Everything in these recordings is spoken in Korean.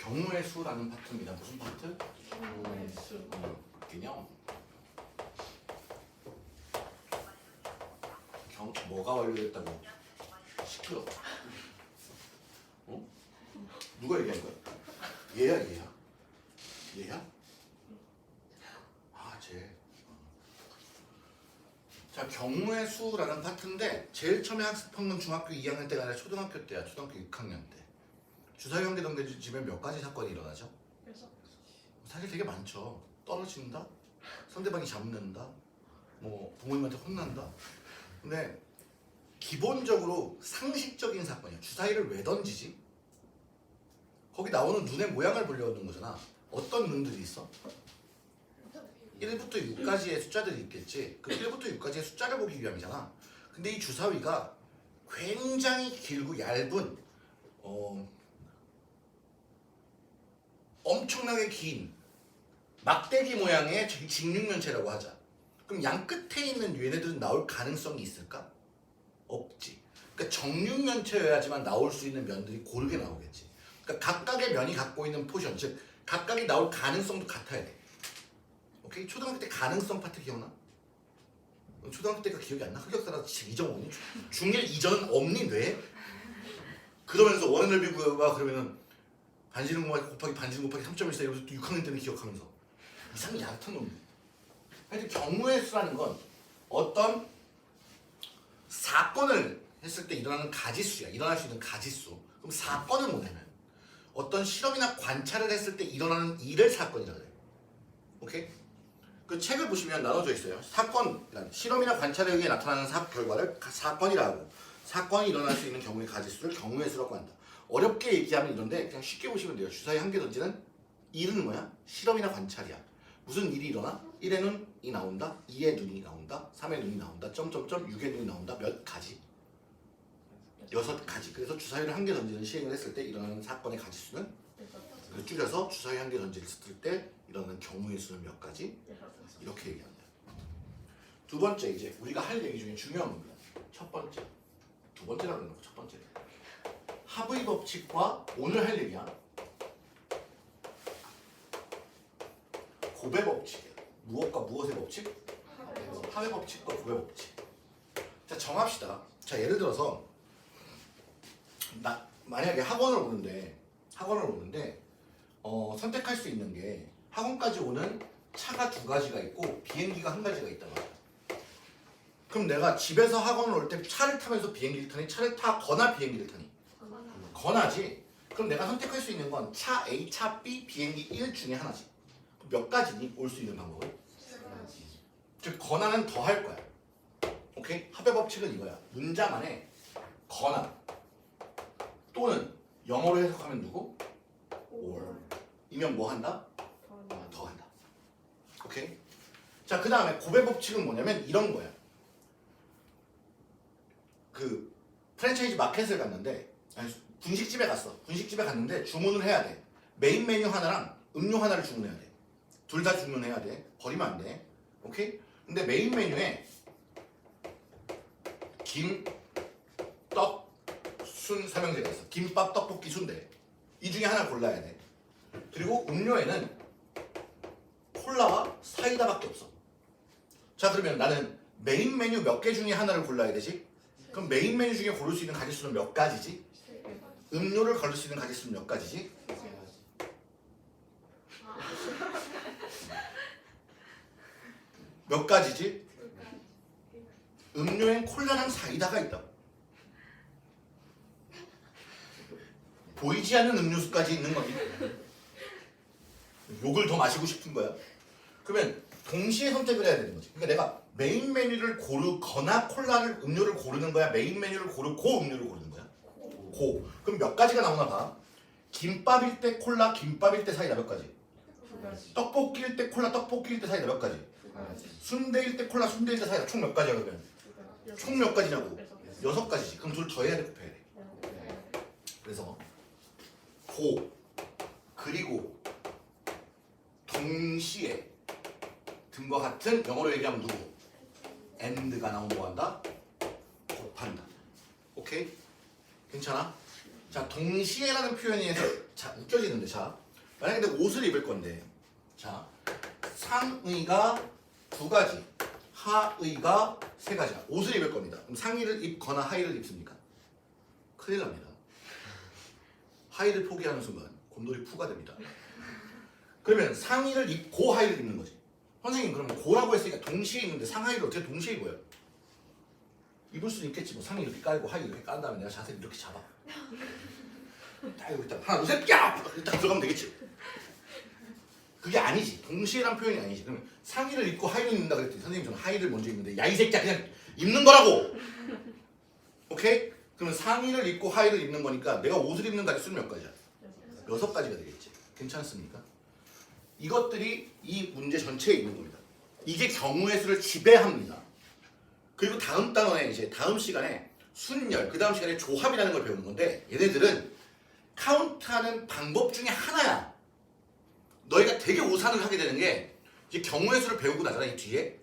경우의 수라는 파트입니다. 무슨 파트? 경우의 수. 개념. 뭐가 완료됐다고? 시끄러. 어? 누가 얘기한 거야? 얘야? 얘야? 아, 쟤. 자, 경우의 수라는 파트인데 제일 처음에 학습한 건 중학교 2학년 때가 아니라 초등학교 때야. 초등학교 6학년 때. 주사위 관계 던져지면 몇 가지 사건이 일어나죠? 사실 되게 많죠. 떨어진다, 상대방이 잡는다, 뭐 부모님한테 혼난다. 근데 기본적으로 상식적인 사건이야. 주사위를 왜 던지지? 거기 나오는 눈의 모양을 보려는 거잖아. 어떤 눈들이 있어? 1부터 6까지의 숫자들이 있겠지. 그 1부터 6까지의 숫자를 보기 위함이잖아. 근데 이 주사위가 굉장히 길고 얇은 엄청나게 긴 막대기 모양의 직육면체라고 하자. 그럼 양 끝에 있는 얘네들은 나올 가능성이 있을까? 없지. 그러니까 정육면체여야지만 나올 수 있는 면들이 고르게 나오겠지. 그러니까 각각의 면이 갖고 있는 포션, 즉 각각이 나올 가능성도 같아야 돼. 오케이? 초등학교 때 가능성 파트 기억나? 초등학교 때가 기억이 안 나? 흑역사라서 잊어먹니? 중1 이전은 없니 뇌? 그러면서 원의 넓이 구해봐 그러면은 반지름 곱하기 반지름 곱하기 3.14 이러면서 또 6학년 때는 기억하면서 이상이 얕은 놈들. 하여튼 경우의 수라는 건 어떤 사건을 했을 때 일어나는 가지수야. 일어날 수 있는 가지수. 그럼 사건은 뭐냐면 어떤 실험이나 관찰을 했을 때 일어나는 일을 사건이라고 해요. 오케이? 그 책을 보시면 나눠져 있어요. 사건, 실험이나 관찰에 의해 나타나는 결과를 사건이라고. 사건이 일어날 수 있는 경우의 가지수를 경우의 수라고 한다. 어렵게 얘기하면 이런데 그냥 쉽게 보시면 돼요. 주사위 한 개 던지는 일은 뭐야? 실험이나 관찰이야. 무슨 일이 일어나? 1의 눈이 나온다, 2의 눈이 나온다, 3의 눈이 나온다, 점점점 6의 눈이 나온다. 몇 가지? 6가지. 그래서 주사위를 한 개 던지는 시행을 했을 때 일어나는 사건의 가지수는 줄여서 주사위 한 개 던졌을 때 일어나는 경우의 수는 몇 가지? 이렇게 얘기합니다. 두 번째, 이제 우리가 할 얘기 중에 중요한 겁니다. 첫 번째, 두 번째라고 그러는 거 첫 번째. 하브의 법칙과 오늘 할 얘기야. 곱의 법칙이야. 무엇과 무엇의 법칙? 합의 법칙과 곱의 법칙. 자, 정합시다. 자, 예를 들어서 만약에 학원을 오는데 선택할 수 있는 게 학원까지 오는 차가 2가지가 있고 비행기가 1가지가 있단 말이야. 그럼 내가 집에서 학원을 올 때 차를 타면서 비행기를 타니, 차를 타거나 비행기를 타니? 거나지. 그럼 내가 선택할 수 있는 건 차 A, 차 B, 비행기 1 중에 하나지. 몇 가지니? 올 수 있는 방법은? 즉 거나는 더 할 거야. 오케이? 합의 법칙은 이거야. 문장 안에 거나 또는 영어로 해석하면 누구? or 이면 뭐 한다? 더 한다. 오케이? 자, 그 다음에 곱의 법칙은 뭐냐면 이런 거야. 그 프랜차이즈 마켓을 갔는데 분식집에 갔는데 주문을 해야 돼. 메인 메뉴 하나랑 음료 하나를 주문해야 돼. 둘 다 주문해야 돼. 버리면 안 돼. 오케이? 근데 메인 메뉴에 김, 떡, 순 삼형제가 있어. 김밥, 떡볶이, 순대. 이 중에 하나 골라야 돼. 그리고 음료에는 콜라와 사이다밖에 없어. 자, 그러면 나는 메인 메뉴 몇 개 중에 하나를 골라야 되지? 그럼 메인 메뉴 중에 고를 수 있는 가지수는 몇 가지지? 음료를 고를 수 있는 가지수는 몇 가지지? 몇 가지지? 음료엔 콜라랑 사이다가 있다고. 보이지 않는 음료수까지 있는 거지. 욕을 더 마시고 싶은 거야. 그러면 동시에 선택을 해야 되는 거지. 그러니까 내가 메인 메뉴를 고르거나 콜라를 음료를 고르는 거야. 메인 메뉴를 고르고 음료를 고르는 거야. 고. 그럼 몇 가지가 나오나 봐. 김밥일 때 콜라, 김밥일 때 사이다 몇 가지? 2가지. 떡볶이일 때 콜라, 떡볶이일 때 사이다 몇 가지? 2가지. 순대일 때 콜라, 순대일 때 사이다 총 몇 가지야 그러면? 총 몇 가지냐고? 6 6가지지. 그럼 둘 더해야 돼, 곱해야 돼. 그래서 고 그리고 동시에 등과 같은 영어로 얘기하면 누구? and가 나오면 뭐한다? 곱한다. 오케이? 괜찮아? 자, 자, 동시에라는 표현이 자, 웃겨지는데, 자, 만약에 내가 옷을 입을 건데, 자, 상의가 2가지, 하의가 3가지야. 옷을 입을 겁니다. 그럼 상의를 입거나 하의를 입습니까? 큰일 납니다. 하의를 포기하는 순간 곰돌이 푸가 됩니다. 그러면 상의를 입고 하의를 입는 거지. 선생님, 그러면 고라고 했으니까 동시에 입는데 상하의를 어떻게 동시에 입어요? 입을 수는 있겠지. 뭐 상의 이렇게 깔고 하의 이렇게 깐 다음에 내가 자세를 이렇게 잡아. 딱 이거 일단 하나, 둘, 셋, 야! 일단 들어가면 되겠지. 그게 아니지. 동시에란 표현이 아니지. 그러면 상의를 입고 하의를 입는다 그랬더니 선생님 저는 하의를 먼저 입는데 야 이 새끼야 그냥 입는 거라고. 오케이? 그러면 상의를 입고 하의를 입는 거니까 내가 옷을 입는 가지 수는 몇 가지야? 6가지가 되겠지. 괜찮습니까? 이것들이 이 문제 전체에 있는 겁니다. 이게 경우의 수를 지배합니다. 그리고 다음 단원에 이제 다음 시간에 순열, 그 다음 시간에 조합이라는 걸 배우는 건데 얘네들은 카운트하는 방법 중에 하나야. 너희가 되게 오산을 하게 되는 게 이제 경우의 수를 배우고 나잖아. 이 뒤에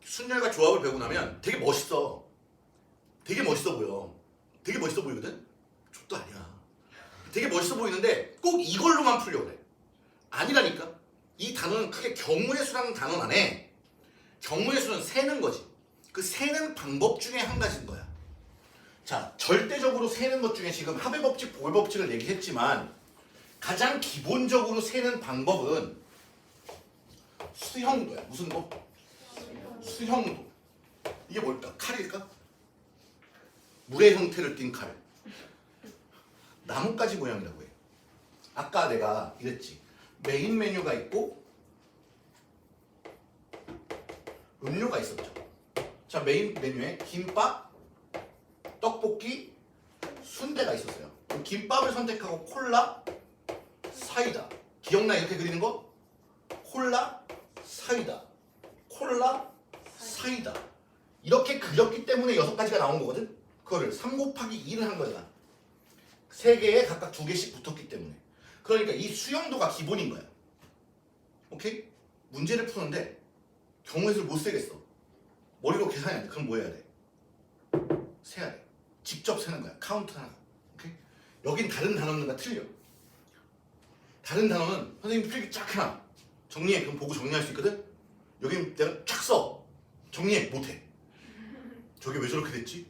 순열과 조합을 배우고 나면 되게 멋있어. 되게 멋있어 보여. 되게 멋있어 보이거든? 족도 아니야. 되게 멋있어 보이는데 꼭 이걸로만 풀려고 그래. 아니라니까. 이 단어는 크게 경우의 수라는 단어 안에 경우의 수는 세는 거지. 그 세는 방법 중에 한 가지인 거야. 자, 절대적으로 세는 것 중에 지금 합의 법칙, 보호 법칙을 얘기했지만 가장 기본적으로 세는 방법은 수형도야. 무슨 거? 수형도. 이게 뭘까? 칼일까? 물의 형태를 띤 칼. 나뭇가지 모양이라고 해. 아까 내가 이랬지. 메인 메뉴가 있고 음료가 있었죠. 자, 메인 메뉴에 김밥, 떡볶이, 순대가 있었어요. 그럼 김밥을 선택하고 콜라, 사이다. 기억나? 이렇게 그리는 거? 콜라, 사이다. 콜라, 사이다. 이렇게 그렸기 때문에 6가지가 나온 거거든? 그거를 3 곱하기 2를 한 거잖아. 3개에 각각 2개씩 붙었기 때문에. 그러니까 이 수용도가 기본인 거야. 오케이? 문제를 푸는데 경우의 수를 못 세겠어. 머리로 계산해야 돼. 그럼 뭐 해야 돼? 세야 돼. 직접 세는 거야. 카운트하는 거. 오케이? 여긴 다른 단어들과 틀려. 다른 단어는 선생님 필기 쫙 해놔. 정리해. 그럼 보고 정리할 수 있거든? 여긴 내가 쫙 써. 정리해. 못해. 저게 왜 저렇게 됐지?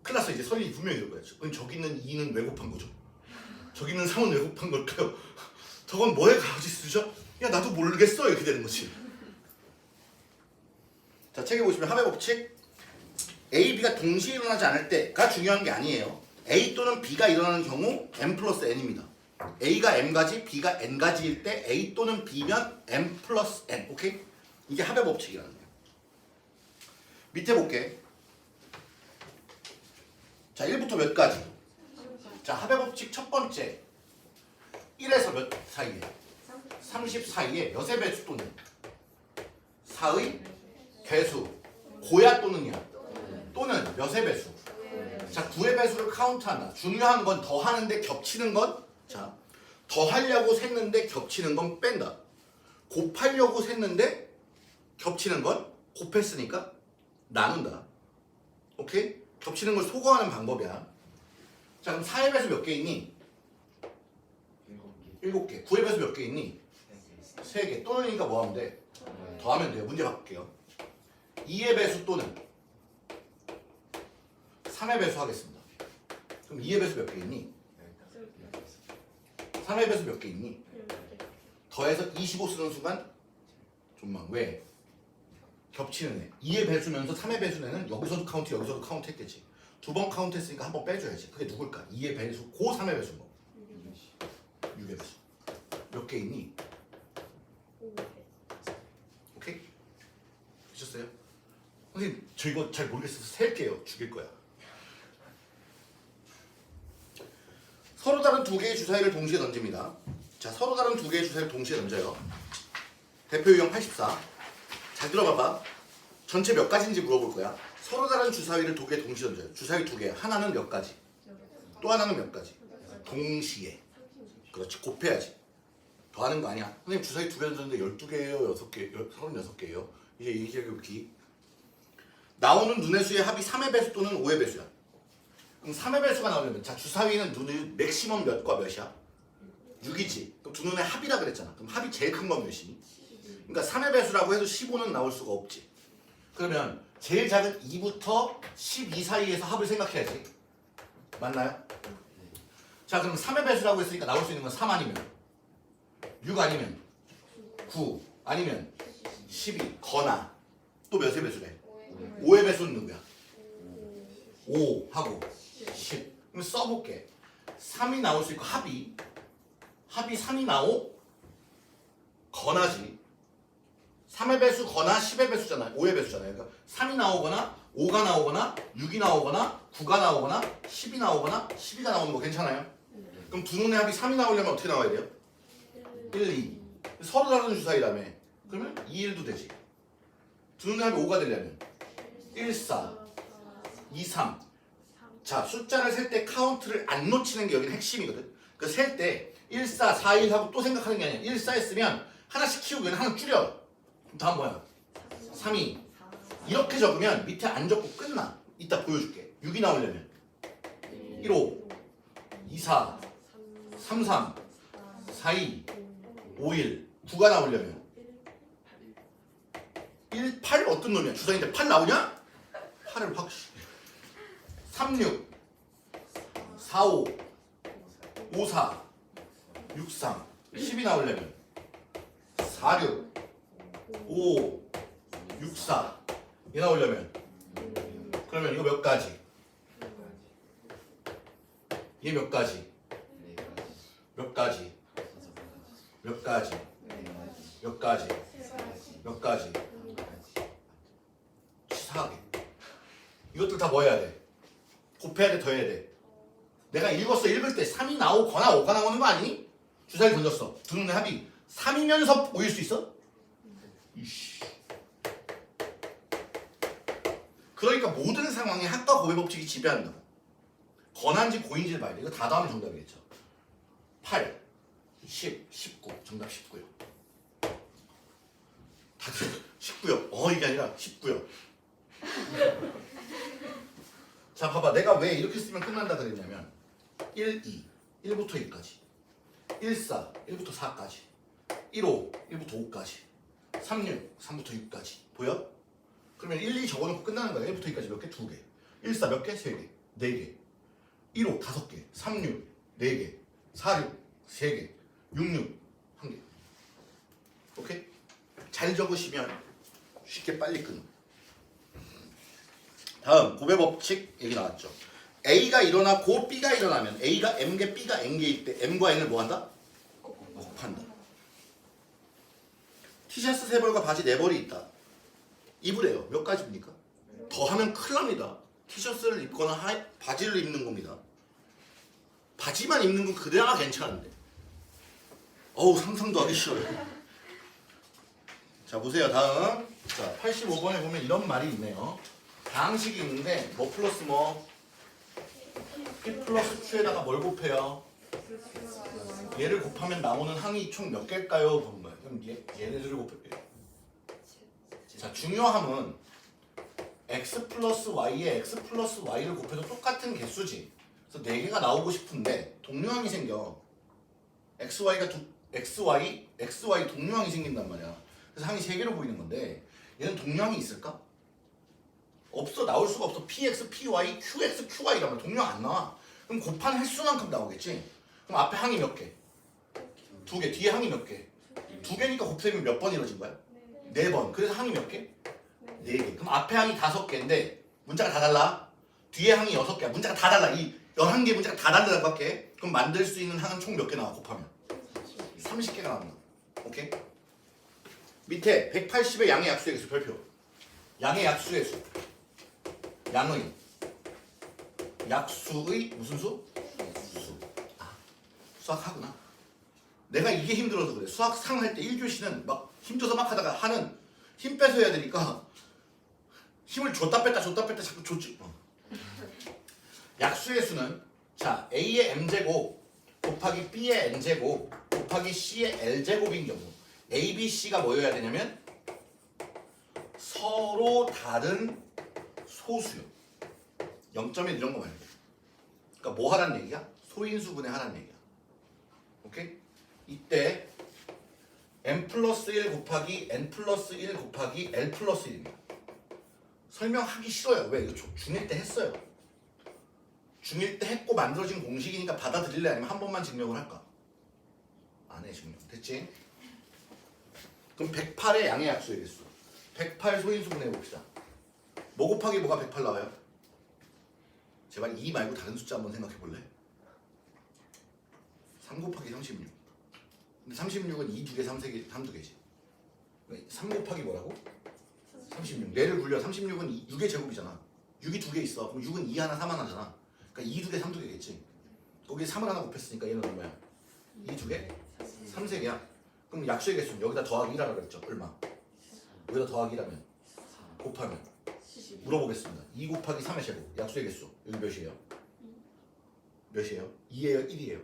큰일 났어. 이제 선생님이 분명히 이럴 거야. 저기 있는 2는 왜 곱한 거죠? 저기 있는 3은 왜 곱한 걸까요? 저건 뭐에 가지 쓰죠? 야 나도 모르겠어. 이렇게 되는 거지. 자, 책에 보시면 합의 법칙 A, B가 동시에 일어나지 않을 때가 중요한 게 아니에요. A 또는 B가 일어나는 경우 M 플러스 N입니다. A가 M가지, B가 N가지일 때 A 또는 B면 M 플러스 N. 오케이? 이게 합의 법칙이라는 거예요. 밑에 볼게. 자, 1부터 몇 가지? 자, 합의 법칙 첫 번째 1에서 몇 사이에? 30 사이에 몇의 배수 또는 4의 배수 고야 또는이야? 또는 몇의 배수? 자, 9의 배수를 카운트한다. 중요한 건 더하는데 겹치는 건? 자, 더하려고 셌는데 겹치는 건 뺀다. 곱하려고 셌는데 겹치는 건 곱했으니까 나눈다. 오케이? 겹치는 걸 소거하는 방법이야. 자, 그럼 4의 배수 몇 개 있니? 7개. 9의 배수 몇 개 있니? 3개. 또는이니까 뭐 하면 돼? 더하면 돼요. 문제 바꿀게요. 2의 배수 또는 3의 배수 하겠습니다. 그럼 2의 배수 몇 개 있니? 3의 배수 몇 개 있니? 더해서 25 쓰는 순간 좀만 왜? 겹치는 애. 2의 배수면서 3의 배수는 여기서도 카운트 여기서도 카운트 했겠지. 2번 카운트 했으니까 한 번 빼줘야지. 그게 누굴까? 2의 배수 고 3의 배수인 거. 6의 배수. 몇 개 있니? 오케이? 되셨어요? 선생님 저 이거 잘 모르겠어서 셀게요. 죽일 거야. 서로 다른 2개의 주사위를 동시에 던집니다. 자, 서로 다른 2개의 주사위를 동시에 던져요. 대표 유형 84. 잘 들어봐봐. 전체 몇 가지인지 물어볼 거야. 서로 다른 주사위를 2개 동시에 던져요. 주사위 2개. 하나는 몇 가지? 또 하나는 몇 가지? 동시에. 그렇지. 곱해야지. 더하는 거 아니야. 선생님 주사위 2개 던졌는데 12개예요? 6개? 36개예요? 이제 기 나오는 눈의 수의 합이 3의 배수 또는 5의 배수야. 그럼 3의 배수가 나오려면 자 주사위는 맥시멈 몇과 몇이야? 6이지. 그럼 두 눈의 합이라 그랬잖아. 그럼 합이 제일 큰 건 몇이니? 그러니까 3의 배수라고 해도 15는 나올 수가 없지. 그러면 제일 작은 2부터 12 사이에서 합을 생각해야지. 맞나요? 자 그럼 3의 배수라고 했으니까 나올 수 있는 건 3 아니면 6 아니면 9 아니면 12 거나 또 몇의 배수래? 5의 배수는 누구야? 5 하고 10. 그럼 써볼게. 3이 나올 수 있고 합이 3이 나오 거나지. 3의 배수 거나 10의 배수잖아요. 5의 배수잖아요. 그러니까 3이 나오거나 5가 나오거나 6이 나오거나 9가 나오거나 10이 나오거나 12가 나오는 거 괜찮아요? 그럼 두 눈의 합이 3이 나오려면 어떻게 나와야 돼요? 1, 2. 서로 다른 주사위라며. 그러면 2, 1도 되지. 두 눈의 합이 5가 되려면 1, 4, 2, 3. 자, 숫자를 셀 때 카운트를 안 놓치는 게 여기는 핵심이거든. 그 셀 때 1, 4, 4, 1 하고 또 생각하는 게 아니야. 1, 4 했으면 하나씩 키우고 얘는 하나 줄여. 그럼 다음 뭐야? 3, 2. 이렇게 적으면 밑에 안 적고 끝나. 이따 보여줄게. 6이 나오려면 1, 5, 2, 4, 3, 3, 4, 2, 5, 1. 9가 나오려면 1, 8 어떤 놈이야? 주사위인데 8 나오냐? 8을 확 3, 6, 4, 5, 5, 4, 6, 3, 10이 나오려면 4, 6, 5, 6, 4. 얘 나오려면 그러면 이거 몇 가지? 얘 몇 가지? 몇 가지? 몇 가지? 몇 가지? 몇 가지? 치사하게. 이것들 다 뭐 해야 돼? 곱해야 돼, 더해야 돼. 내가 읽을 때 3이 나오거나 5가 나오는 거 아니니? 주사위 던졌어. 두 눈의 합이 3이면서 5일 수 있어? 이씨. 그러니까 모든 상황에 합과 곱의 법칙이 지배한다. 건한지 고인지를 봐야 돼. 이거 다 더하면 정답이겠죠. 8, 10, 19. 정답 19요. 다들 19요. 이게 아니라 19요. 자, 봐봐. 내가 왜 이렇게 쓰면 끝난다 그랬냐면 1, 2, 1부터 2까지 1, 4, 1부터 4까지 1, 5, 1부터 5까지 3, 6, 3부터 6까지 보여? 그러면 1, 2 적어놓고 끝나는 거야. 1부터 2까지 몇 개? 2개 1, 4 몇 개? 3개 4개 1, 5 5개 3, 6 4개 4, 6 3개 6, 6 1개. 오케이? 잘 적으시면 쉽게 빨리 끊어. 다음 곱의 법칙 얘기 나왔죠. A가 일어나고 B가 일어나면 A가 M개 B가 N개일 때 M과 N을 뭐한다? 곱한다. 티셔츠 3벌과 바지 4벌이 있다. 입으래요. 몇 가지입니까? 더하면 큰일 납니다. 티셔츠를 입거나 바지를 입는 겁니다. 바지만 입는 건 그대로 괜찮은데 상상도 하기 싫어요. 자 보세요. 다음 자 85번에 보면 이런 말이 있네요. 다항식이 있는데 뭐 플러스 뭐 P 플러스 Q에다가 뭘 곱해요? 얘를 곱하면 나오는 항이 총 몇 개일까요? 보는 거예요. 그럼 얘네들을 곱할게요. 자 중요함은 x 플러스 y에 x 플러스 y를 곱해도 똑같은 개수지. 그래서 4개가 나오고 싶은데 동류항이 생겨. xy 동류항이 생긴단 말이야. 그래서 항이 3개로 보이는 건데 얘는 동류항이 있을까? 없어. 나올 수가 없어. px, py, qx, qy라면 동류항 안 나와. 그럼 곱한 횟수만큼 나오겠지? 그럼 앞에 항이 몇 개? 2개. 뒤에 항이 몇 개? 2개니까 곱셈이 몇 번 이루어진 거야? 4번. 그래서 항이 몇 개? 4개. 그럼 앞에 항이 5개인데 문자가 다 달라. 뒤에 항이 6개야. 문자가 다 달라. 이 11개 문자가 다 다르다고 할게. 그럼 만들 수 있는 항은 총 몇 개 나와? 곱하면 30개가 나온다. 오케이? 밑에 180의 양의 약수의 개수 별표. 양의 약수의 수. 양의 약수의 무슨 수? 수. 수학하구나. 내가 이게 힘들어서 그래. 수학 상할 때 1교시는 막 힘줘서 막 하다가 하는 힘 빼서 해야 되니까 힘을 줬다 뺐다 자꾸 줬지. 약수의 수는 자 A의 m제곱 곱하기 B의 n제곱 곱하기 C의 l제곱인 경우 A, B, C가 뭐여야 되냐면 서로 다른 소수요. 0.1 이런 거 말이야. 그러니까 뭐 하란 얘기야? 소인수분해 하란 얘기야. 오케이? 이때 n 플러스 1 곱하기 n 플러스 1 곱하기 l 플러스 1입니다. 설명하기 싫어요. 왜? 이거 중1 때 했어요. 중1 때 했고 만들어진 공식이니까 받아들일래? 아니면 한 번만 증명을 할까? 안 해, 증명. 됐지? 그럼 108의 양의 약수의 개수. 108 소인수분 해봅시다. 뭐 곱하기 뭐가 108 나와요? 제발 2 말고 다른 숫자 한번 생각해 볼래? 3 곱하기 36. 근데 36은 2, 2개, 3, 3개, 3, 2개지. 3 곱하기 뭐라고? 36. 얘를 굴려. 36은 6의 제곱이잖아. 6이 2개 있어. 그럼 6은 2 하나, 3 하나잖아. 그러니까 2, 2개, 3, 2개겠지. 거기에 3을 하나 곱했으니까 얘는 얼마야? 2, 2개? 3, 3개야. 그럼 약수의 개수는 여기다 더하기 1하라고 그랬죠. 얼마? 여기다 더하기 1하면 곱하면 물어보겠습니다. 2 곱하기 3의 제곱. 약수의 개수. 여기 몇이에요? 몇이에요? 2예요? 1이에요?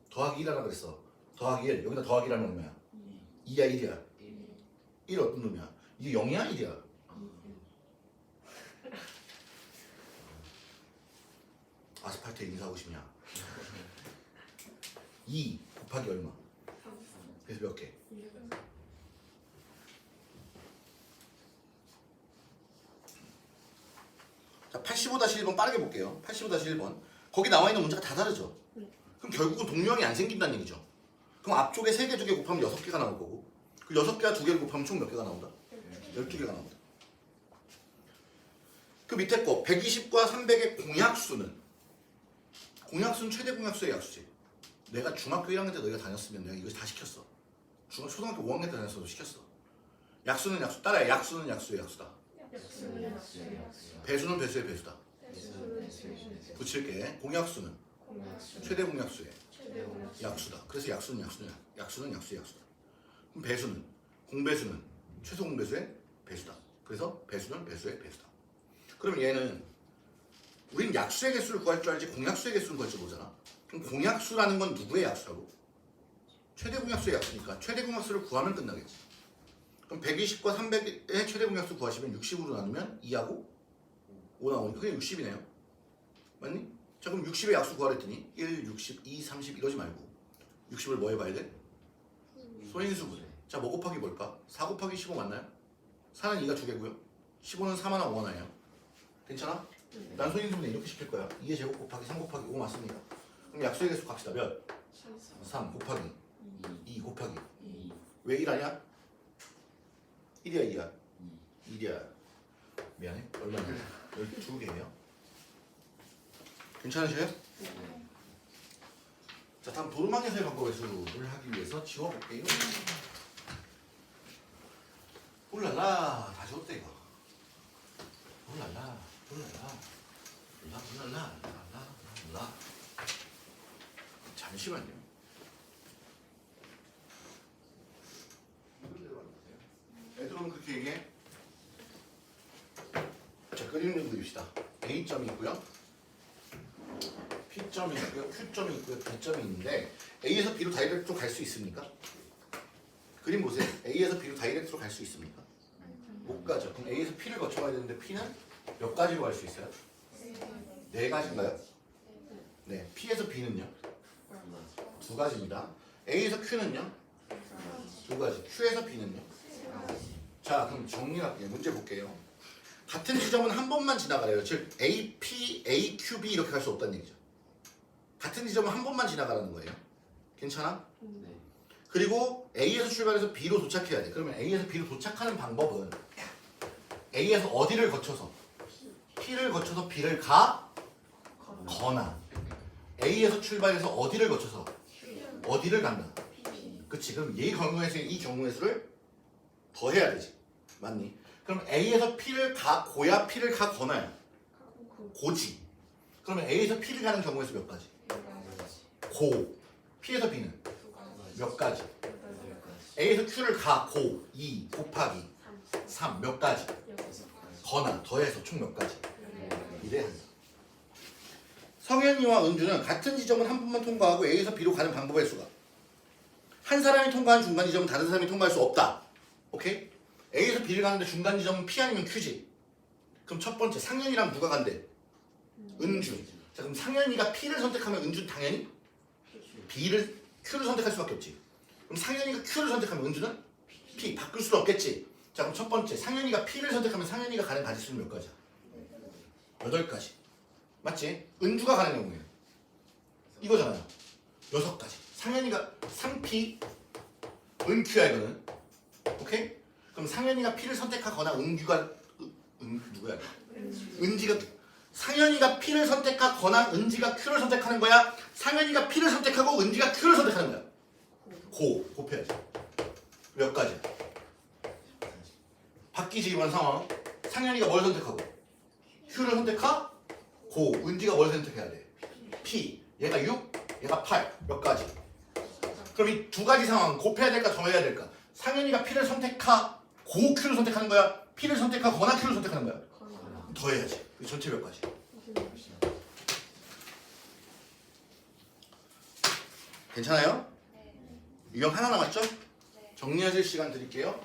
더하기 1하라고 그랬어. 더하기 1. 여기다 더하기 1하면 얼마야? 2야 1이야? 1 어떤 놈이야? 이게 0이야 1이야? 아스팔트에 인사하고 싶냐? 2 곱하기 얼마? 그래서 몇 개? 자, 85-1번 빠르게 볼게요. 85-1번. 거기 나와 있는 문제가 다 다르죠? 그럼 결국은 동류형이 안 생긴다는 얘기죠. 그럼 앞쪽에 3개, 2개 곱하면 6개가 나올 거고 그 6개와 2개를 곱하면 총 몇 개가 나온다? 12개가 나온다. 그 밑에 거 120과 300의 공약수는 최대 공약수의 약수지. 내가 중학교 1학년 때 너희가 다녔으면 내가 이거 다 시켰어. 초등학교 5학년 때 다녔어도 시켰어. 약수는 약수. 따라해. 약수는 약수의 약수다. 배수는 배수의 배수다. 붙일게. 공약수는 최대 공약수의 약수다. 그래서 약수는 약수의 약수다. 그럼 배수는 공배수는 최소 공배수의 배수다. 그래서 배수는 배수의 배수다. 그럼 얘는 우린 약수의 개수를 구할 줄 알지 공약수의 개수를 구할 줄 모르잖아. 그럼 공약수라는 건 누구의 약수라고? 최대 공약수의 약수니까 최대 공약수를 구하면 끝나겠지. 그럼 120과 300의 최대 공약수 구하시면 60으로 나누면 2하고 5 나오니까 그게 60이네요. 맞니? 자 그럼 60의 약수 구하랬더니 1, 60, 2, 30 이러지 말고 60을 뭐 해봐야 돼? 소인수분. 자 뭐 곱하기 뭘까? 4 곱하기 15 맞나요? 4는 2가 2개고요 15는 3 하나 5 하나예요. 괜찮아? 난 소인수분해 이렇게 시킬 거야. 2의 제곱 곱하기 3 곱하기 5 맞습니까? 그럼 약수의 개수 갑시다. 몇? 3 곱하기 2 곱하기 왜 1 하냐? 1이야 2야? 1이야. 미안해. 얼마냐? 12개예요. 괜찮으세요? 자 다음 도르망에서의 방법의 수를 하기 위해서 지워볼게요. 훌랄라 다 지웠다 이거. 훌랄라 잠시만요. 애들은 그렇게 얘기해. 자 그림을 그립시다. A점이 있고요 P점이 있고요 Q점이 있고요 B점이 있는데 A에서 B로 다이렉트로 갈 수 있습니까? 그림 보세요. A에서 B로 다이렉트로 갈 수 있습니까? 못 가죠. 그럼 A에서 P를 거쳐가야 되는데 P는 몇 가지로 갈 수 있어요? 4가지인가요? 네. P에서 B는요? 2가지입니다. A에서 Q는요? 2가지. Q에서 B는요? 자 그럼 정리할게요. 문제 볼게요. 같은 지점은 한 번만 지나가래요. 즉 A, P, A, Q, B 이렇게 갈 수 없다는 얘기죠. 같은 지점은 한 번만 지나가라는 거예요. 괜찮아? 그리고 A에서 출발해서 B로 도착해야 돼. 그러면 A에서 B로 도착하는 방법은 A에서 어디를 거쳐서? P를 거쳐서 B를 가거나 A에서 출발해서 어디를 거쳐서? 어디를 간다. 그치? 그럼 이 경우에서 이 경우의 수를 더해야 되지. 맞니? 그럼 A에서 P를 가고야 P를 가거나야? 고지. 그러면 A에서 P를 가는 경우의 수 몇 가지? 고. P에서 B는? 몇 가지? A에서 Q를 가고 2 곱하기 3 몇 가지? 거나 더해서 총 몇 가지? 이래야 한다. 성현이와 은주는 같은 지점은 한 번만 통과하고 A에서 B로 가는 방법의 수가 한 사람이 통과한 중간 지점은 다른 사람이 통과할 수 없다. 오케이? A에서 B를 가는데 중간 지점은 P 아니면 Q지. 그럼 첫 번째 상현이랑 누가 간대? 은주. 자 자 그럼 상현이가 P를 선택하면 은주는 당연히 Q를 선택할 수밖에 없지. 그럼 상현이가 Q를 선택하면 은주는 P 바꿀 수는 없겠지. 자 그럼 첫 번째 상현이가 P를 선택하면 상현이가 가는 가지수는 몇 가지야? 8가지. 맞지? 은주가 가는 경우에 이거잖아요. 6가지. 상현이가 3P 은Q야 이거는. 오케이? 그럼 상현이가 P를 선택하거나 은주가 누구야? 은지가 상현이가 P를 선택하거나 은지가 Q를 선택하는 거야? 상현이가 P를 선택하고 은지가 Q를 선택하는 거야? 곱해야지. 몇 가지야? 바뀌지 이번 상황. 상현이가 뭘 선택하고? Q를 선택하고 은지가 뭘 선택해야 돼? P. 얘가 6, 얘가 8. 몇 가지? 그럼 이 두 가지 상황 곱해야 될까 더해야 될까? 상현이가 P를 선택하고 Q를 선택하는 거야? P를 선택하거나 Q를 선택하는 거야? 더해야지. 전체 몇 가지? 괜찮아요? 유형 하나 남았죠? 정리하실 시간 드릴게요.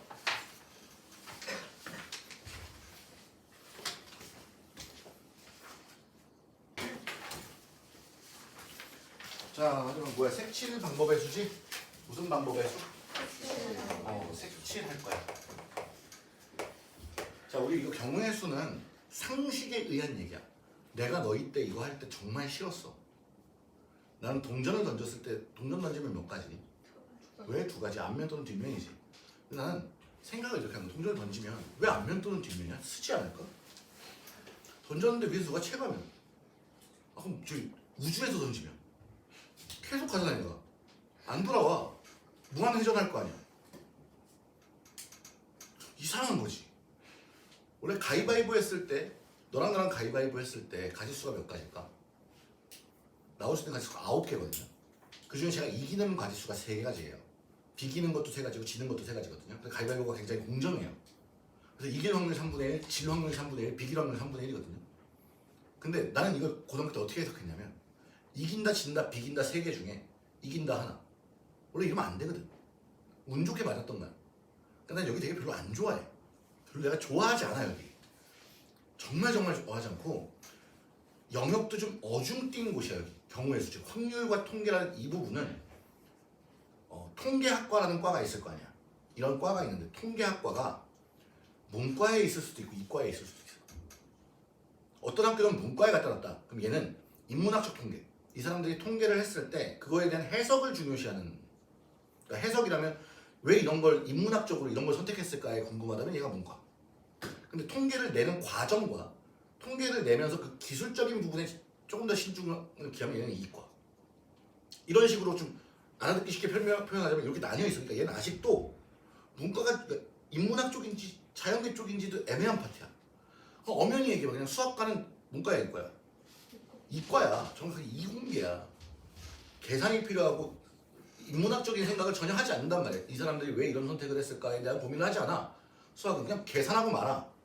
자, 그러면 뭐야? 색칠 방법의 수지? 무슨 방법의 수? 색칠할 거야. 자, 우리 이거 경우의 수는 상식에 의한 얘기야. 내가 너희 때 이거 할 때 정말 싫었어. 나는 동전을 던졌을 때 동전 던지면 몇 가지니? 왜 2가지? 앞면 또는 뒷면이지. 나는 생각을 이렇게 하는 거야. 동전을 던지면 왜 앞면 또는 뒷면이야? 쓰지 않을까? 던졌는데 위에서 누가 채가면 그럼 저기 우주에서 던지면 계속 가잖아 얘가. 안 돌아와. 무한회전할 거 아니야. 이상한 거지. 원래 가위바위보 했을 때 너랑 나랑 가위바위보 했을 때 가지수가 몇 가지일까? 나올 수 있는 가지수가 9개거든요. 그중에 제가 이기는 가지수가 3가지예요. 비기는 것도 3가지고 지는 것도 3가지거든요. 그래서 가위바위보가 굉장히 공정해요. 그래서 이길 확률이 3분의 1, 질 확률이 3분의 1, 비길 확률이 3분의 1이거든요. 근데 나는 이걸 고등학교 때 어떻게 해석했냐면 이긴다, 진다, 비긴다 3개 중에 이긴다 하나. 원래 이러면 안 되거든. 운 좋게 맞았던 거야. 그러니까 난 여기 되게 별로 안 좋아해. 별로 내가 좋아하지 않아 여기. 정말 좋아하지 않고 영역도 좀 어중뛴 곳이야 여기. 경우의 수, 즉 확률과 통계라는 이 부분은 통계학과라는 과가 있을 거 아니야. 이런 과가 있는데 통계학과가 문과에 있을 수도 있고 이과에 있을 수도 있어. 어떤 학교는 문과에 갖다 놨다. 그럼 얘는 인문학적 통계. 이 사람들이 통계를 했을 때 그거에 대한 해석을 중요시하는. 그러니까 해석이라면 왜 이런 걸 인문학적으로 이런 걸 선택했을까에 궁금하다면 얘가 문과. 근데 통계를 내는 과정과 통계를 내면서 그 기술적인 부분에 조금 더 신중을 기하면 얘는 이과. 이런 식으로 좀 알아듣기 쉽게 표현하자면 이렇게 나뉘어 있으니까 얘는 아직도 문과가 그러니까 인문학 쪽인지 자연계 쪽인지도 애매한 파트야. 엄연히 얘기해. 그냥 수학과는 문과야 이과야? 이과야. 정확하게 이공계야. 계산이 필요하고 인문학적인 생각을 전혀 하지 않는단 말이야. 이 사람들이 왜 이런 선택을 했을까에 대한 고민을 하지 않아. 수학은 그냥 계산하고 말아.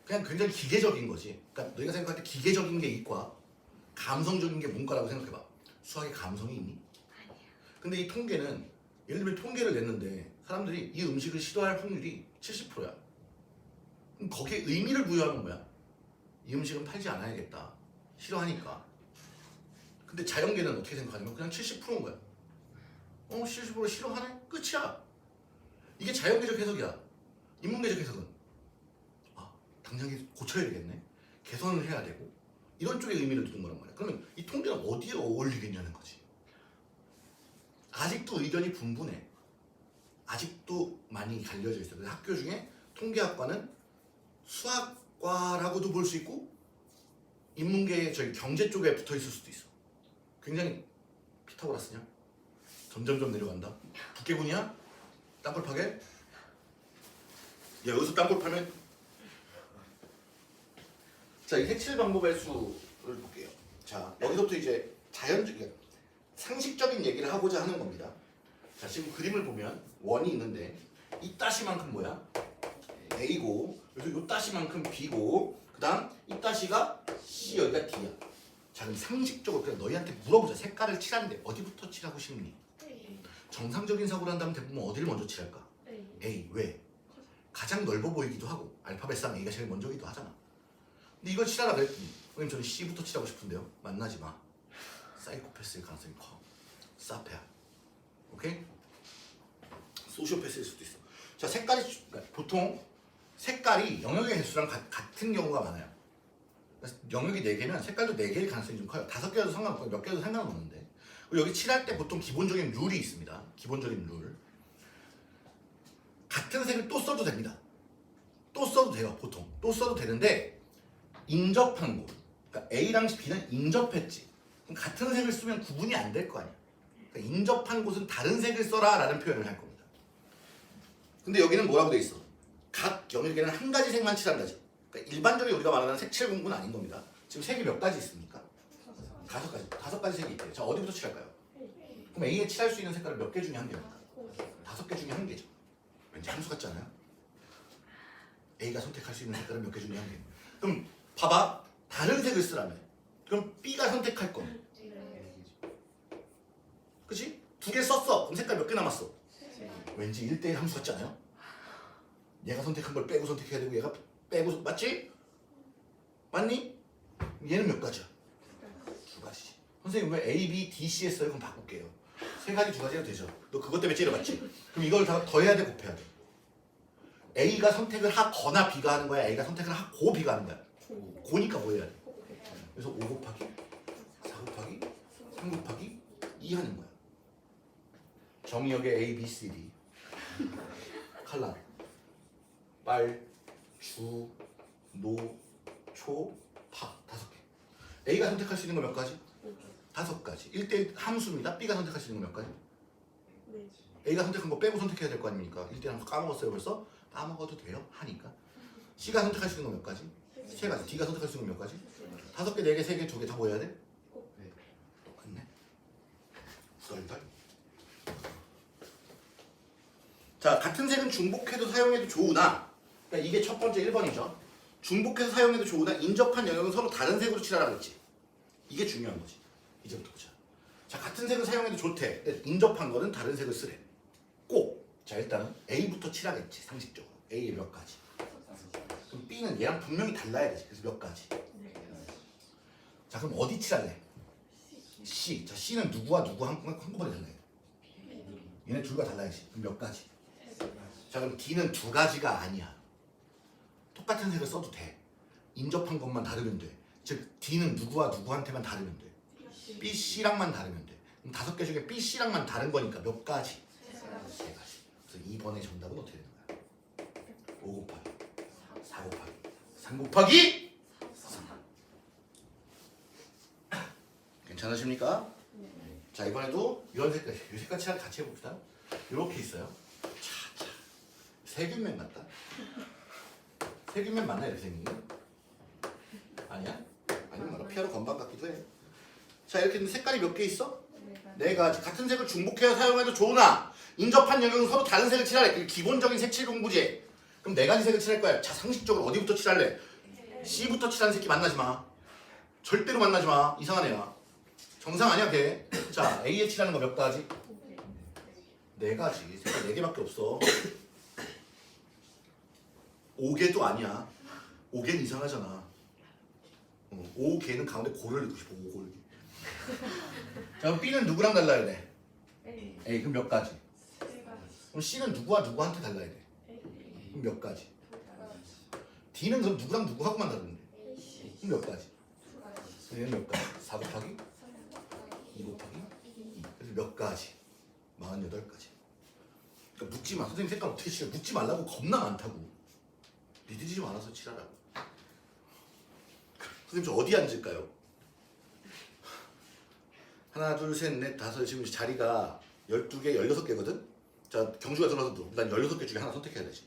그냥 굉장히 기계적인 거지. 그러니까 너희가 생각할 때 기계적인 게 이과, 감성적인 게 문과라고 생각해봐. 수학에 감성이 있니? 근데 이 통계는 예를 들면 통계를 냈는데 사람들이 이 음식을 싫어할 확률이 70%야. 그럼 거기에 의미를 부여하는 거야. 이 음식은 팔지 않아야겠다. 싫어하니까. 근데 자연계는 어떻게 생각하냐면 그냥 70%인 거야. 70% 싫어하네? 끝이야. 이게 자연계적 해석이야. 인문계적 해석은 당장 고쳐야 되겠네. 개선을 해야 되고 이런 쪽에 의미를 두는 거란 말이야. 그러면 이 통계는 어디에 어울리겠냐는 거지. 아직도 의견이 분분해. 아직도 많이 갈려져 있어. 그래서 학교 중에 통계학과는 수학과라고도 볼 수 있고 인문계 저희 경제 쪽에 붙어 있을 수도 있어. 굉장히 피타고라스냐? 점점점 내려간다. 두께군이야? 땅굴 파게? 야 여기서 땅굴 파면 자, 이 색칠 방법의 수를 볼게요. 자, 여기서부터 이제 자연적인 상식적인 얘기를 하고자 하는 겁니다. 자, 지금 그림을 보면 원이 있는데 이 따시만큼 뭐야? A고 그래서 이 따시만큼 B고 그다음 이 따시가 C 여기가 D야. 자, 그럼 상식적으로 그냥 너희한테 물어보자. 색깔을 칠하는데 어디부터 칠하고 싶니? 정상적인 사고를 한다면 대부분 어디를 먼저 칠할까? A. 왜? 가장 넓어 보이기도 하고 알파벳상 A가 제일 먼저기도 하잖아. 근데 이걸 칠하라 그랬더니 선생님 저는 C부터 칠하고 싶은데요. 만나지 마. 사이코패스일 가능성이 커. 사페야. 오케이? 소시오패스일 수도 있어. 자, 색깔이 그러니까 보통 색깔이 영역의 개수랑 같은 경우가 많아요. 그래서 영역이 4개면 색깔도 4개일 가능성이 좀 커요. 5개여도 상관없고 몇 개여도 상관없는데. 그리고 여기 칠할 때 보통 기본적인 룰이 있습니다. 기본적인 룰. 같은 색을 또 써도 됩니다. 또 써도 돼요. 보통 또 써도 되는데 인접한 곳, 그러니까 A랑 B는 인접했지. 그럼 같은 색을 쓰면 구분이 안 될 거 아니야. 그러니까 인접한 곳은 다른 색을 써라 라는 표현을 할 겁니다. 근데 여기는 뭐라고 돼 있어? 각 영역에는 한 가지 색만 칠한다지. 그러니까 일반적으로 우리가 말하는 색칠 공부는 아닌 겁니다. 지금 색이 몇 가지 있습니까? 5가지. 5가지 색이 있대요. 자, 어디부터 칠할까요? 그럼 A에 칠할 수 있는 색깔은 몇 개 중에 한 개입니까? 5개 중에 한 개죠. 왠지 함수 같잖아요. A가 선택할 수 있는 색깔은 몇 개 중에 한 개. 그럼 봐봐. 다른 색을 쓰라며. 그럼 B가 선택할 거네. 그치? 2개 썼어. 그럼 색깔 몇 개 남았어? 왠지 1대1 함수 같지 않아요? 얘가 선택한 걸 빼고 선택해야 되고 얘가 빼고 맞지? 맞니? 얘는 몇 가지야? 2가지. 선생님 왜 A, B, D, C 했어요? 그럼 바꿀게요. 3가지 2가지가 되죠. 너 그것 때문에 찌려봤지? 그럼 이걸 다 더해야 돼 곱해야 돼? A가 선택을 하거나 B가 하는 거야? A가 선택을 하고 B가 하는 거야? 고니까 뭐 해야 돼? 그래서 5 곱하기 4 곱하기 3 곱하기 2 하는 거야. 정의역의 A, B, C, D 칼라 빨, 주, 노, 초, 파 5개. A가 선택할 수 있는 거 몇 가지? 5가지. 1대1 함수입니다. B가 선택할 수 있는 거 몇 가지? A가 선택한 거 빼고 선택해야 될 거 아닙니까? 1대1 함수 까먹었어요 벌써? 까먹어도 돼요? 하니까. C가 선택할 수 있는 거 몇 가지? 3가지. D가 선택할 수 있는 거 몇 가지? 5개, 4개, 3개, 2개 다 뭐 해야 돼? 똑같네. 썰덜. 자, 같은 색은 중복해도 사용해도 좋으나, 그러니까 이게 첫 번째 1번이죠. 중복해서 사용해도 좋으나 인접한 영역은 서로 다른 색으로 칠하라고 했지. 이게 중요한 거지. 이제부터 보자. 자, 같은 색은 사용해도 좋대. 인접한 거는 다른 색을 쓰래. 꼭. 자, 일단은 A부터 칠하겠지. 상식적으로. A에 몇 가지. 그럼 B는 얘랑 분명히 달라야 되지. 그래서 몇 가지. 자, 그럼 어디 칠할래? C. 자, C는 누구와 누구 한꺼번에 달라야 돼. 얘네 둘과 달라야지. 그럼 몇 가지? 자, 그럼 D는 2가지가 아니야. 똑같은 색을 써도 돼. 인접한 것만 다르면 돼. 즉 D는 누구와 누구한테만 다르면 돼. B, C랑만 다르면 돼. 그럼 5개 중에 B, C랑만 다른 거니까 몇 가지? 3가지. 그래서 2번의 정답은 어떻게 되는 거야? 5 곱하기 4 곱하기 3 곱하기 3. 괜찮으십니까? 자, 이번에도 이런 색깔, 이 색깔 칠을 같이 해봅시다. 이렇게 있어요. 자, 세균맨 같다. 세균맨 맞나요, 선생님? 아니야? 아니면 말아 피아노 건반 같기도 해. 자, 이렇게 색깔이 몇 개 있어? 4가지. 같은 색을 중복해서 사용해도 좋으나 인접한 영역은 서로 다른 색을 칠하래. 그게 기본적인 색칠 공부지. 그럼 4가지 색을 칠할 거야. 자, 상식적으로 어디부터 칠할래? C부터 칠하는 새끼 만나지 마. 절대로 만나지 마. 이상한 애야. 정상 아니야, 걔. 자, A에 칠하는 거 몇 가지? 4가지. 색깔 4개밖에 없어. 5개도 아니야. 5개는 이상하잖아. 5개는 가운데 고를 넣고 싶어. 5골기. 자, 그럼 B는 누구랑 달라야 돼? A. 그럼 몇 가지? 그럼 C는 누구와 누구한테 달라야 돼? 그럼 몇 가지? D는 그럼 누구랑 누구하고만 다른데? 그럼 몇 가지? 얘는 몇 가지? 4 곱하기 2 곱하기 2. 그래서 몇 가지? 48가지. 그러니까 묻지 마. 선생님 색깔 어떻게 칠해? 묻지 말라고. 겁나 많다고. 니들이 좀 알아서 칠하라고. 선생님 저 어디 앉을까요? 하나, 둘, 셋, 넷, 다섯. 지금 자리가 12개, 16개거든? 자, 경주가 들어와서 난 16개 중에 하나 선택해야 되지.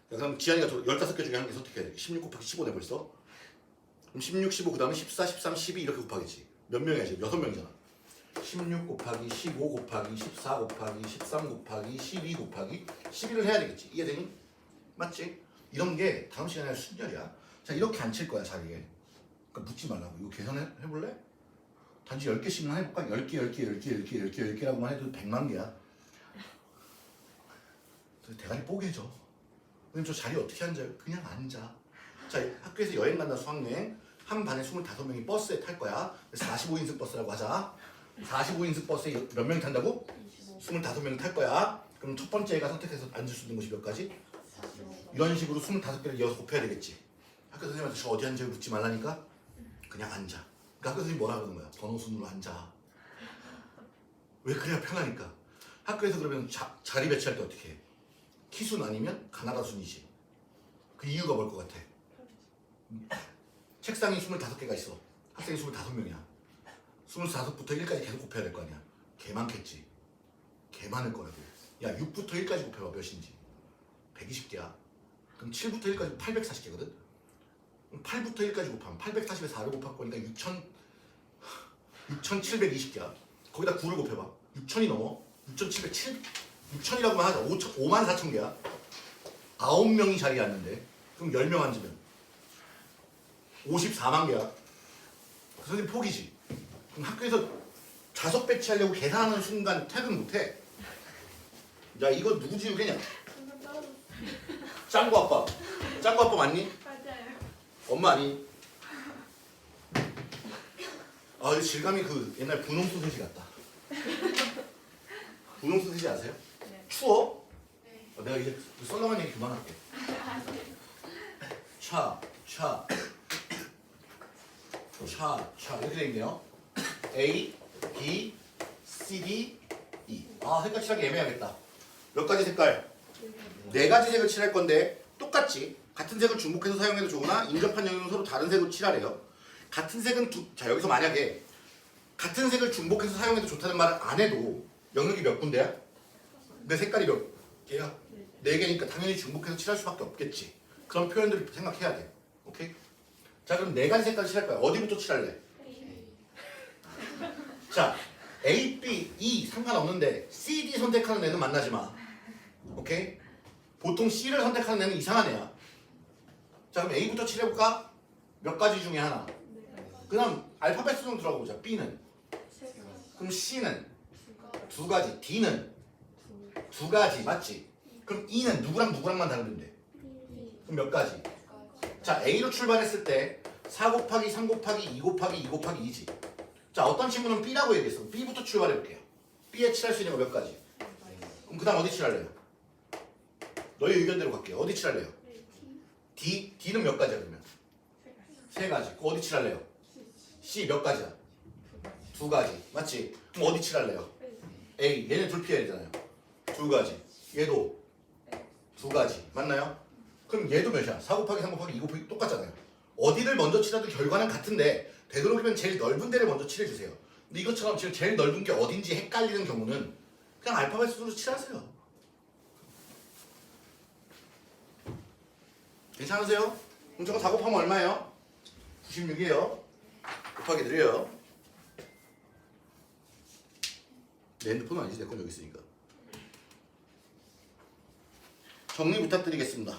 그럼 지한이가 15개 중에 한 개 선택해야 돼. 16 곱하기 15네 벌써. 그럼 16, 15, 그 다음에 14, 13, 12 이렇게 곱하겠지. 몇 명이야 지금? 6명이잖아. 16 곱하기 15 곱하기 14 곱하기 13 곱하기 12 곱하기 12를 해야 되겠지. 이해되니? 맞지? 이런 게 다음 시간에 순열이야. 자, 이렇게 앉힐 거야 자리에. 그러니까 묻지 말라고. 이거 계산해볼래? 단지 10개씩만 해볼까? 10개라고만 해도 100만 개야. 대가리 뽀개져. 그럼 저 자리 어떻게 앉아요? 그냥 앉아. 자, 학교에서 여행 간다, 수학여행. 한 반에 25명이 버스에 탈 거야. 그래서 45인승 버스라고 하자. 45인승 버스에 몇 명 탄다고? 25명 탈 거야. 그럼 첫 번째 애가 선택해서 앉을 수 있는 곳이 몇 가지? 이런 식으로 25개를 이어서 곱해야 되겠지. 학교 선생님한테 저 어디 앉아요 묻지 말라니까 그냥 앉아. 그러니까 학교 선생님이 뭐라 그러는 거야? 번호 순으로 앉아. 왜 그래야 편하니까. 학교에서 그러면 자리 배치할 때 어떻게 해? 키순 아니면 가나다 순이지. 그 이유가 뭘 것 같아? 책상이 25개가 있어. 학생이 25명이야. 25부터 1까지 계속 곱해야 될 거 아니야. 개 많겠지. 개 많을 거라고. 야 6부터 1까지 곱해봐. 몇인지. 120개야. 그럼 7부터 1까지 840개거든. 8부터 1까지 곱하면 840에 4를 곱할 거니까 6,720개야. 거기다 9를 곱해봐. 6,000이 넘어. 6,707, 6,000이라고만 하자. 54,000개야. 9명이 자리에 앉는데 그럼 10명 앉으면 54만 개야. 그 선생님 포기지. 그럼 학교에서 좌석 배치하려고 계산하는 순간 퇴근 못해. 야 이거 누구 지우개냐? 짱구 아빠. 짱구 아빠 맞니? 맞아요. 엄마 아니? 아, 이 질감이 그 옛날 분홍 소세지 같다. 분홍 소세지 아세요? 네. 추워? 네. 내가 이제 썰렁한 얘기 그만할게. 차 이렇게 돼 있네요. A, B, C, D, E. 아, 색깔 칠하기 애매하겠다. 몇 가지 색깔? 네 가지 색을 칠할 건데 똑같지. 같은 색을 중복해서 사용해도 좋으나 인접한 영역은 서로 다른 색으로 칠하래요. 같은 색은 자 여기서 만약에 같은 색을 중복해서 사용해도 좋다는 말을 안 해도 영역이 몇 군데야? 내 색깔이 몇 개야? 네 개니까 당연히 중복해서 칠할 수밖에 없겠지. 그런 표현들을 생각해야 돼. 오케이? 자 그럼 네 가지 색깔을 칠할 거야. 어디부터 칠할래? 자 A, B, E 상관없는데 C, D 선택하는 애는 만나지 마. 오케이? 보통 C를 선택하는 애는 이상한 애야. 자 그럼 A부터 칠해볼까? 몇 가지 중에 하나. 그 다음 알파벳 순으로 들어가 보자. B는? 그럼 C는? 두 가지. D는? 두 가지. 맞지? 그럼 E는 누구랑 누구랑만 다르면 돼? 그럼 몇 가지? 자 A로 출발했을 때 4 곱하기 3 곱하기 2 곱하기 2 곱하기 2지. 자 어떤 친구는 B라고 얘기했어. B부터 출발해볼게요. B에 칠할 수 있는 거 몇 가지? 그럼 그 다음 어디 칠할래요? 너의 의견대로 갈게요. 어디 칠할래요? D? D는 몇 가지야 그러면? 세 가지. 그거 어디 칠할래요? C 몇 가지야? 두 가지. 맞지? 그럼 어디 칠할래요? A. 얘네 둘 피해야 되잖아요. 두 가지. 얘도 두 가지. 맞나요? 그럼 얘도 몇이야? 4 곱하기 3 곱하기 2 곱하기 똑같잖아요. 어디를 먼저 칠해도 결과는 같은데 되도록이면 제일 넓은 데를 먼저 칠해주세요. 근데 이것처럼 지금 제일 넓은 게 어딘지 헷갈리는 경우는 그냥 알파벳 순으로 칠하세요. 괜찮으세요? 그럼 저거 다 곱하면 얼마예요? 96이에요. 곱하기 드려요. 내 핸드폰은 아니지. 내 건 여기 있으니까. 정리 부탁드리겠습니다.